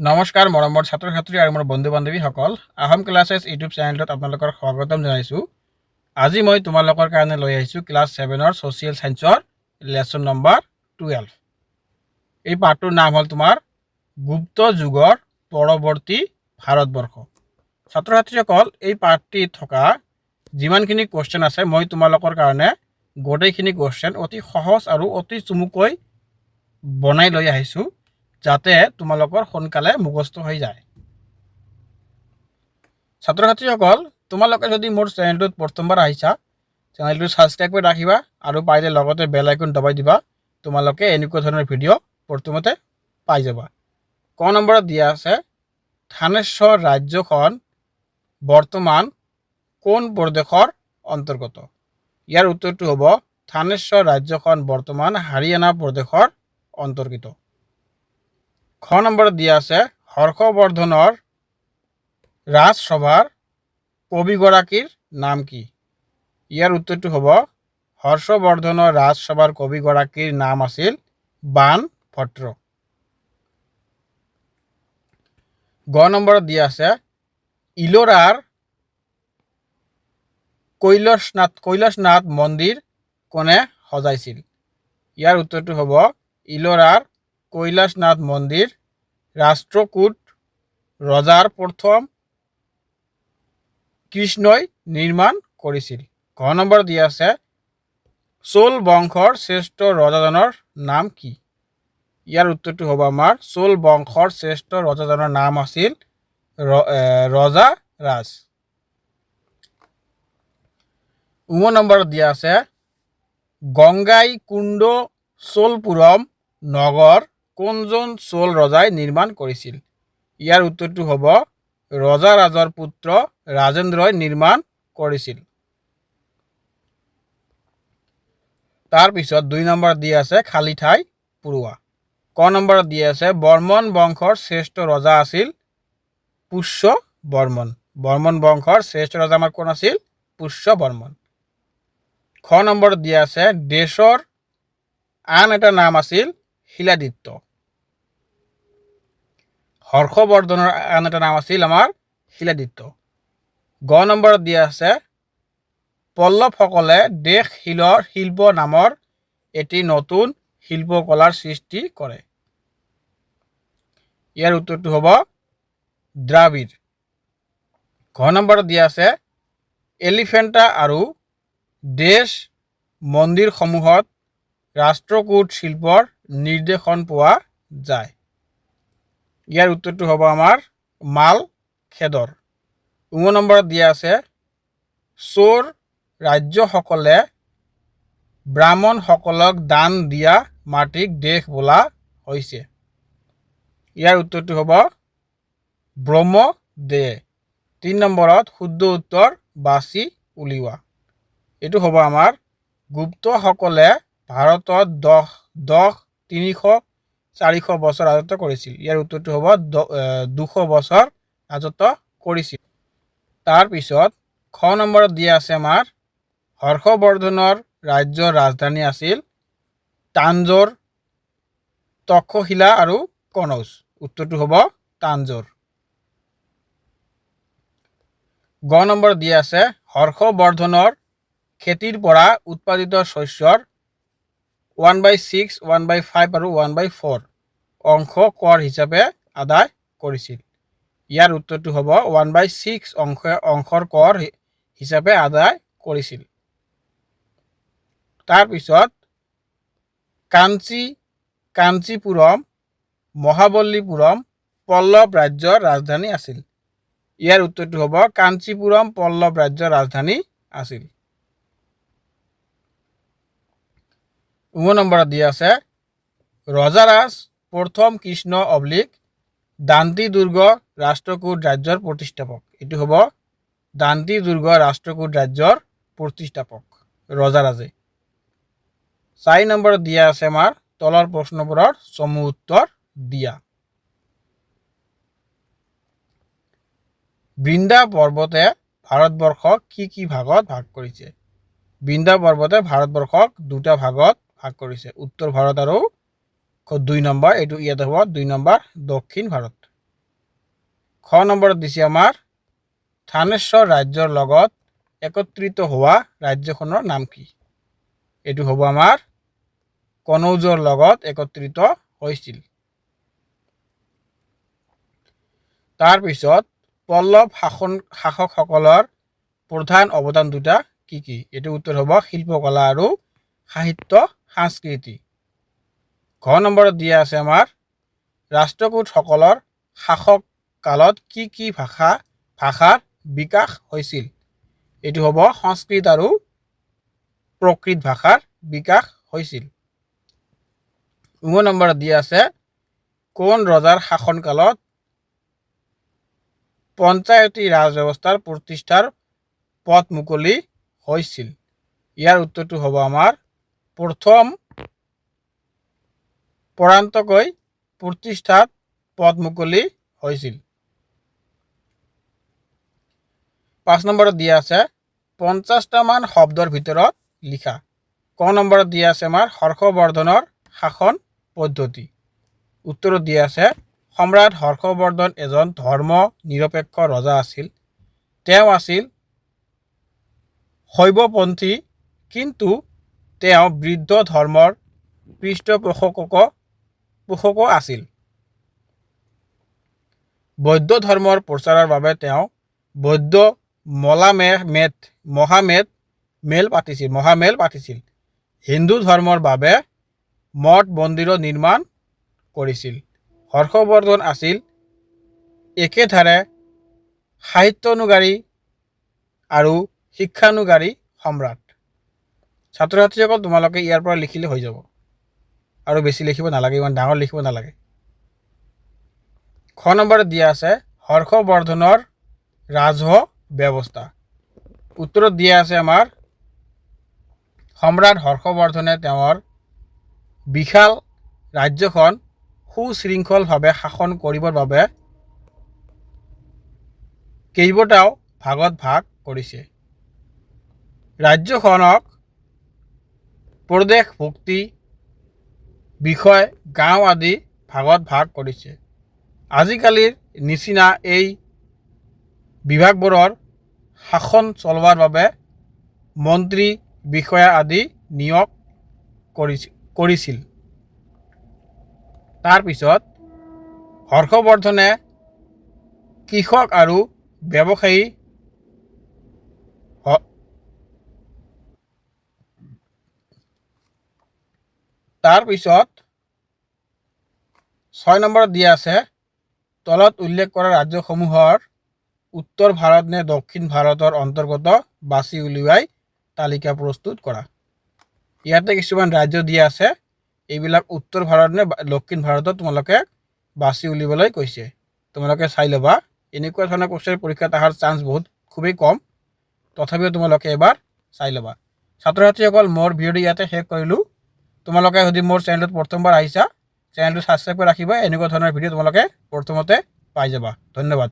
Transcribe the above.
নমস্কাৰ মৰমৰ ছাত্ৰ ছাত্ৰী আৰু মোৰ বন্ধু বান্ধৱীসকল, আহোম ক্লাছেছ ইউটিউব চেনেলটোত আপোনালোকৰ স্বাগতম জনাইছোঁ। আজি মই তোমালোকৰ কাৰণে লৈ আহিছোঁ ক্লাছ 7ৰ ছ'চিয়েল ছায়েন্সৰ লেচন নম্বৰ 12। এই পাঠটোৰ নাম হ'ল তোমাৰ গুপ্ত যুগৰ পৰৱৰ্তী ভাৰতবৰ্ষ। ছাত্ৰ ছাত্ৰীসকল, এই পাঠটিত থকা যিমানখিনি কুৱেশ্যন আছে মই তোমালোকৰ কাৰণে গোটেইখিনি কুৱেশ্যন অতি সহজ আৰু অতি চমুকৈ বনাই লৈ আহিছোঁ, যাতে তোমালোকৰ সোনকালে মুখস্থ হৈ যায়। ছাত্ৰ ছাত্ৰীসকল, তোমালোকে যদি মোৰ চেনেলটোত প্ৰথমবাৰ আহিছা, চেনেলটো ছাবস্ক্ৰাইব কৰি ৰাখিবা আৰু পাৰিলে লগতে বেল আইকন দবাই দিবা। তোমালোকে এনেকুৱা ধৰণৰ ভিডিঅ' প্ৰথমতে পাই যাবা। ক নম্বৰত দিয়া আছে, থানেশ্বৰ ৰাজ্যখন বৰ্তমান কোন প্ৰদেশৰ অন্তৰ্গত? ইয়াৰ উত্তৰটো হ'ব, থানেশ্বৰ ৰাজ্যখন বৰ্তমান হাৰিয়ানা প্ৰদেশৰ অন্তৰ্গত। খ নম্বৰত দিয়া আছে, হৰ্ষবৰ্ধনৰ ৰাজসভাৰ কবিগৰাকীৰ নাম কি? ইয়াৰ উত্তৰটো হ'ব, হৰ্ষবৰ্ধনৰ ৰাজসভাৰ কবিগৰাকীৰ নাম আছিল বাণভট্ট। গ নম্বৰত দিয়া আছে, ইলোৰাৰ কৈলাশনাথ মন্দিৰ কোনে সজাইছিল? ইয়াৰ উত্তৰটো হ'ব, ইলোৰাৰ কৈলাশনাথ মন্দিৰ ৰাষ্ট্ৰকূট ৰজাৰ প্ৰথম কৃষ্ণই নিৰ্মাণ কৰিছিল। ঘ নম্বৰ দিয়া আছে, চোল বংশৰ শ্ৰেষ্ঠ ৰজাজনৰ নাম কি? ইয়াৰ উত্তৰটো হ'ব আমাৰ চোল বংশৰ শ্ৰেষ্ঠ ৰজাজনৰ নাম আছিল ৰজা ৰাজ। ঙ নম্বৰত দিয়া আছে, গংগাই কুণ্ড চোলপুৰম নগৰ কোনজন চোল ৰজাই নিৰ্মাণ কৰিছিল? ইয়াৰ উত্তৰটো হ'ব, ৰজা ৰাজৰ পুত্ৰ ৰাজেন্দ্ৰই নিৰ্মাণ কৰিছিল। তাৰপিছত 2 নম্বৰত দিয়া আছে, খালী ঠাই পুৰোৱা। ক নম্বৰত দিয়া আছে, বৰ্মন বংশৰ শ্ৰেষ্ঠ ৰজা আছিল পুষ্য বৰ্মন। বৰ্মন বংশৰ শ্ৰেষ্ঠ ৰজা আমাৰ কোন আছিল? পুষ্য বৰ্মন। খ নম্বৰত দিয়া আছে, দেশৰ আন এটা নাম আছিল শিলাদিত্য। হৰ্ষবৰ্ধনৰ আন এটা নাম আছিল আমাৰ শিলাদিত্য। গ নম্বৰত দিয়া আছে, পল্লৱসকলে দেশ শিল্প নামৰ এটি নতুন শিল্পকলাৰ সৃষ্টি কৰে। ইয়াৰ উত্তৰটো হ'ব দ্ৰাবিড়। ঘ নম্বৰত দিয়া আছে, এলিফেণ্টা আৰু দেশ মন্দিৰসমূহত ৰাষ্ট্ৰকূট শিল্পৰ নিৰ্দেশন পোৱা যায়। ইয়াৰ উত্তৰটো হ'ব আমাৰ মালখেদৰ। ঙ নম্বৰত দিয়া আছে, চোৰ ৰাজ্যসকলে ব্ৰাহ্মণসকলক দান দিয়া মাটিক দেশ বোলা হৈছে। ইয়াৰ উত্তৰটো হ'ব ব্ৰহ্মদেয়। 3 নম্বৰত শুদ্ধ উত্তৰ বাছি উলিওৱা। এইটো হ'ব আমাৰ, গুপ্তসকলে ভাৰতত 300-400 বছৰ ৰাজত্ব কৰিছিল। ইয়াৰ উত্তৰটো হ'ব 200 বছৰ ৰাজত্ব কৰিছিল। তাৰপিছত খ নম্বৰত দিয়া আছে আমাৰ, হৰ্ষবৰ্ধনৰ ৰাজ্যৰ ৰাজধানী আছিল তাঞ্জোৰ, তক্ষশিলা আৰু কনৌজ। উত্তৰটো হ'ব তাঞ্জোৰ। গ নম্বৰ দিয়া আছে, হৰ্ষবৰ্ধনৰ খেতিৰ পৰা উৎপাদিত শস্যৰ 1/6, 1/5 আৰু 1/4 অংশ কৰ হিচাপে আদায় কৰিছিল। ইয়াৰ উত্তৰটো হ'ব 1/6 অংশৰ কৰ হিচাপে আদায় কৰিছিল। তাৰপিছত কাঞ্চীপুৰম মহাবলীপুৰম পল্লৱ ৰাজ্যৰ ৰাজধানী আছিল। ইয়াৰ উত্তৰটো হ'ব কাঞ্চীপুৰম পল্লৱ ৰাজ্যৰ ৰাজধানী আছিল। ঙ নম্বৰত দিয়া আছে, ৰজাৰাজ প্ৰথম কৃষ্ণ দান্তি দুৰ্গ ৰাষ্ট্ৰকূট ৰাজ্যৰ প্ৰতিষ্ঠাপক। এইটো হ'ব দান্তি দুৰ্গ ৰাষ্ট্ৰকূট ৰাজ্যৰ প্ৰতিষ্ঠাপক ৰজাৰাজে। 4 নম্বৰত দিয়া আছে আমাৰ তলৰ প্ৰশ্নবোৰৰ চমু উত্তৰ দিয়া। বৃন্দা পৰ্বতে ভাৰতবৰ্ষক কি ভাগত ভাগ কৰিছে? বৃন্দা পৰ্বতে ভাৰতবৰ্ষক 2টা ভাগত ভাগ কৰিছে, উত্তৰ ভাৰত আৰু 2 নম্বৰ, এইটো ইয়াত হ'ব 2 নম্বৰ দক্ষিণ ভাৰত। খ নম্বৰত দিছে আমাৰ থানেশ্বৰ ৰাজ্যৰ লগত একত্ৰিত হোৱা ৰাজ্যখনৰ নাম কি? এইটো হ'ব আমাৰ কনৌজৰ লগত একত্ৰিত হৈছিল। তাৰপিছত পল্লৱ শাসকসকলৰ প্ৰধান অৱদান দুটা কি কি? এইটো উত্তৰ হ'ব শিল্পকলা আৰু সাহিত্য সংস্কৃতি। ঘ নম্বৰত দিয়া আছে আমাৰ ৰাষ্ট্ৰকূটসকলৰ শাসক কালত কি কি ভাষাৰ বিকাশ হৈছিল? এইটো হ'ব সংস্কৃত আৰু প্ৰাকৃত ভাষাৰ বিকাশ হৈছিল। ঙ নম্বৰত দিয়া আছে কোন ৰজাৰ শাসনকালত পঞ্চায়তী ৰাজ ব্যৱস্থাৰ প্ৰতিষ্ঠাৰ পথ মুকলি হৈছিল? ইয়াৰ উত্তৰটো হ'ব আমাৰ প্ৰথম পৰান্তকৈ প্ৰতিষ্ঠাত পথ মুকলি হৈছিল। 5 নম্বৰত দিয়া আছে 50টা মান শব্দৰ ভিতৰত লিখা। ক নম্বৰত দিয়া আছে আমাৰ হৰ্ষবৰ্ধনৰ শাসন পদ্ধতি। উত্তৰত দিয়া আছে সম্ৰাট হৰ্ষবৰ্ধন এজন ধৰ্ম নিৰপেক্ষ ৰজা আছিল। তেওঁ আছিল শৈৱপন্থী, কিন্তু তেওঁ বৌদ্ধ ধৰ্মৰ পৃষ্ঠপোষকো আছিল। বৌদ্ধ ধৰ্মৰ প্ৰচাৰৰ বাবে তেওঁ বৌদ্ধ মহামেল পাতিছিল। হিন্দু ধৰ্মৰ বাবে মঠ মন্দিৰো নিৰ্মাণ কৰিছিল। হৰ্ষবৰ্ধন আছিল একেধাৰে সাহিত্যানুগাৰী আৰু শিক্ষানুগাৰী সম্ৰাট। ছাত্ৰ ছাত্ৰীসকল তোমালোকে ইয়াৰ পৰা লিখিলে হৈ যাব আৰু বেছি লিখিব নালাগে, ইমান ডাঙৰ লিখিব নালাগে। খ নম্বৰত দিয়া আছে হৰ্ষবৰ্ধনৰ ৰাজহ ব্যৱস্থা। উত্তৰত দিয়া আছে আমাৰ সম্ৰাট হৰ্ষবৰ্ধনে তেওঁৰ বিশাল ৰাজ্যখন সুশৃংখলভাৱে শাসন কৰিবৰ বাবে কেইবাটাও ভাগত ভাগ কৰিছে। ৰাজ্যখনক প্ৰদেশভুক্তি, বিষয়, গাঁও আদি ভাগত ভাগ কৰিছে। আজিকালিৰ নিচিনা এই বিভাগবোৰৰ শাসন চলোৱাৰ বাবে মন্ত্ৰী, বিষয়া আদি নিয়োগ কৰিছিল। তাৰপিছত হৰ্ষবৰ্ধনে কৃষক আৰু ব্যৱসায়ী তাৰপিছত 6 নম্বৰত দিয়া আছে তলত উল্লেখ কৰা ৰাজ্যসমূহৰ উত্তৰ ভাৰত নে দক্ষিণ ভাৰতৰ অন্তৰ্গত বাছি উলিয়াই তালিকা প্ৰস্তুত কৰা। ইয়াতে কিছুমান ৰাজ্য দিয়া আছে, এইবিলাক উত্তৰ ভাৰত নে দক্ষিণ ভাৰতত তোমালোকে বাছি উলিয়াবলৈ কৈছে। তোমালোকে চাই ল'বা। এনেকুৱা ধৰণৰ কোৱেশ্চন পৰীক্ষাত অহাৰ চান্স খুবেই কম, তথাপিও তোমালোকে এবাৰ চাই ল'বা। ছাত্ৰ ছাত্ৰীসকল মোৰ ভিডিঅ'টো ইয়াতে শেষ কৰিলোঁ। তোমালোকে যদি মোৰ চেনেলত প্ৰথমবাৰ আহিছা, চেনেলটো ছাবস্ক্ৰাইব কৰি ৰাখিবা। এনেকুৱা ধৰণৰ ভিডিঅ' তোমালোকে প্ৰথমতে পাই যাবা। ধন্যবাদ।